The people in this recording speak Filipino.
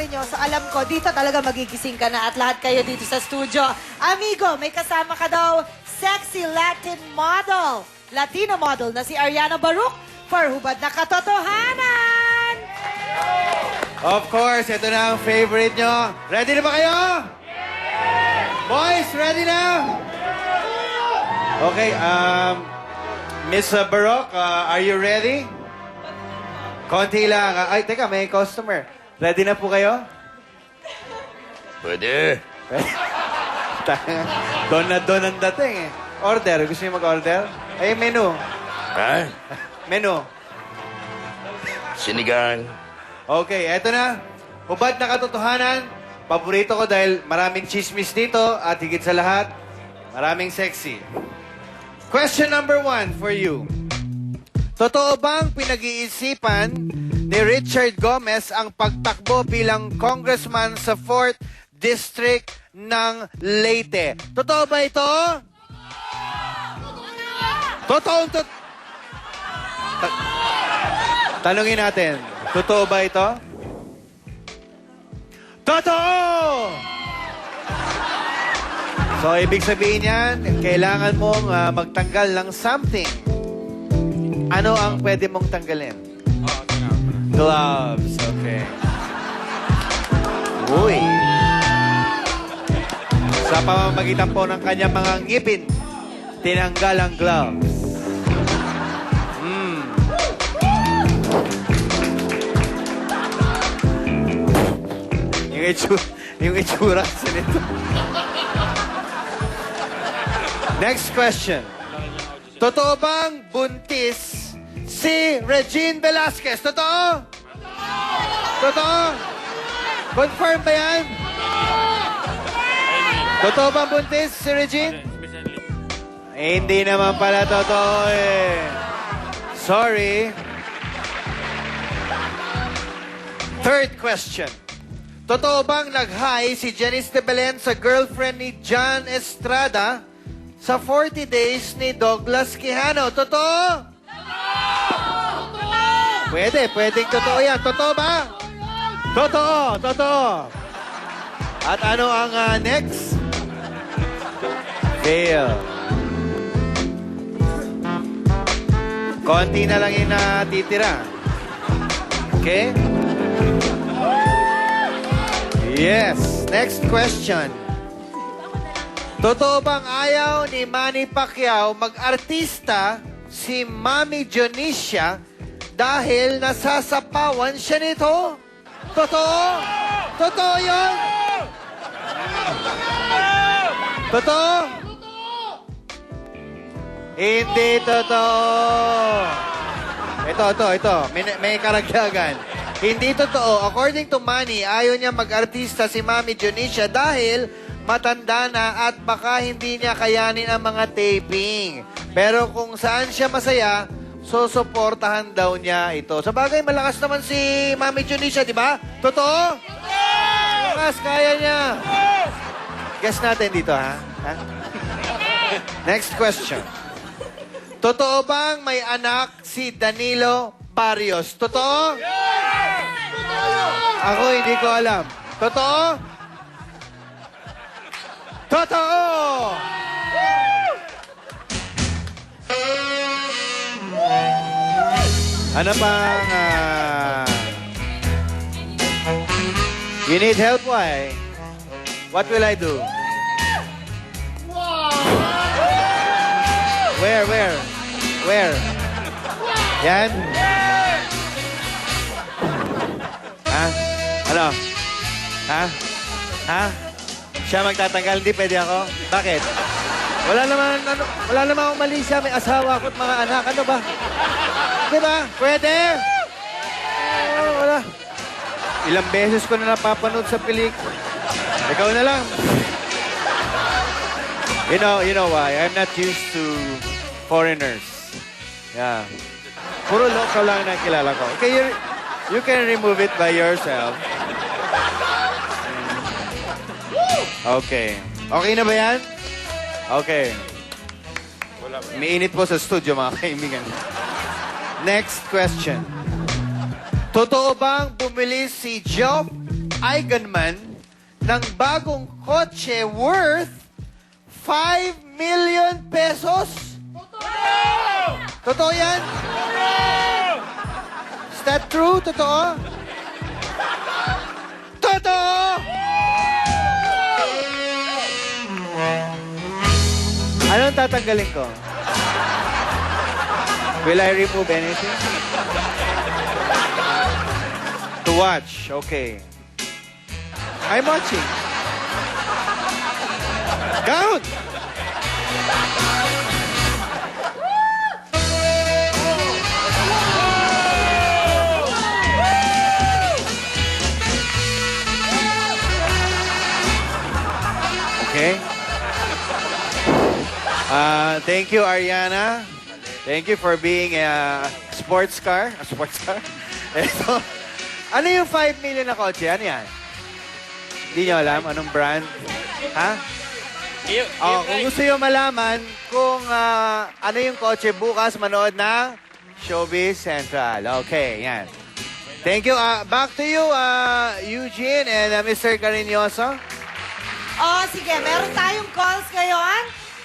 nyo. So alam ko, dito talaga magigising ka na at lahat kayo dito sa studio. Amigo, may kasama ka daw, sexy Latin model, Latino model na si Ariana Baruch for Hubad na Katotohanan! Of course, ito na ang favorite nyo. Ready na ba kayo? Boys, ready na? Okay, Miss Baroque, are you ready? Konti lang. Ay, teka, may customer. Ready na po kayo? Pwede. Doon na doon ang dating eh. Order. Gusto niyo mag-order? Ay, menu. Ha? Menu. Sinigang. Okay, eto na. Hubad na Katotohanan. Paborito ko dahil maraming chismis dito at higit sa lahat, maraming sexy. Question number 1 for you. Totoo bang pinag-iisipan ni Richard Gomez ang pagtakbo bilang congressman sa 4th District ng Leyte? Totoo ba ito? Totoo. Tanungin natin, totoo ba ito? Totoo! So, ibig sabihin yan, kailangan mong magtanggal ng something. Ano ang pwede mong tanggalin? Gloves, okay. Uy. Sa pamamagitan po ng kanyang mga ngipin, tinanggal ang gloves. Yung itsura sa nito. Next question. Totoo bang buntis si Regine Velasquez? Totoo? Totoo? Confirm ba yan? Totoo bang buntis si Regine? Hindi naman pala totoo eh. Sorry. Third question. Totoo bang nag-hi si Janice de Belen sa girlfriend ni John Estrada sa 40 days ni Douglas Quijano? Totoo? Pwedeng totoo yan. Totoo ba? Totoo. At ano ang next? Fail. Konti na lang yung natitira. Okay? Yes. Next question. Totoo bang ayaw ni Manny Pacquiao mag-artista si Mami Dionisia dahil nasasapawan siya nito? Totoo? Totoo yun? Totoo? Hindi totoo. Ito. May karagdagan. Hindi totoo. According to Manny, ayaw niya mag-artista si Mami Dionisia dahil matanda na at baka hindi niya kayanin ang mga taping. Pero kung saan siya masaya, susuportahan daw niya ito. Sa bagay, malakas naman si Mami Dionisia, di ba? Totoo? Malakas, kaya niya. Guess natin dito, ha? Next question. Totoo bang may anak si Danilo Barrios? Totoo? Ako hindi ko alam. Totoo? Totoo! Ano pang... You need help? Why? What will I do? Where? Yan? Ha? Ano? Ha? Siya magtatanggal, hindi pwede ako? Bakit? Wala naman akong mali siya. May asawa ako at mga anak. Ano ba? Di ba? Pwede? Wala. Ilang beses ko na napapanood sa pelikula. Ikaw na lang. You know why? I'm not used to foreigners. Yeah. Puro local lang na kilala ko. Okay, you can remove it by yourself. Okay. Okay na ba yan? Okay. Umiinit po sa studio, mga kaibigan. Next question. Totoo bang bumili si Joe Eigenman ng bagong kotse worth 5 million pesos? Totoo yan? Is that true? Totoo? Totoo! Anong tatanggalin ko? Will I remove anything? To watch. Okay. I'm watching. Count! Okay. Thank you, Ariana. Thank you for being a sports car. A sports car? Ito. Ano yung 5 million na kotse? Ano yan? Hindi nyo alam anong brand? Ha? Kung gusto nyo malaman kung ano yung kotse bukas, manood ng Showbiz Central. Okay, yan. Thank you. Back to you, Eugene and Mr. Cariñoso. Oh, sige. Meron tayong calls ngayon.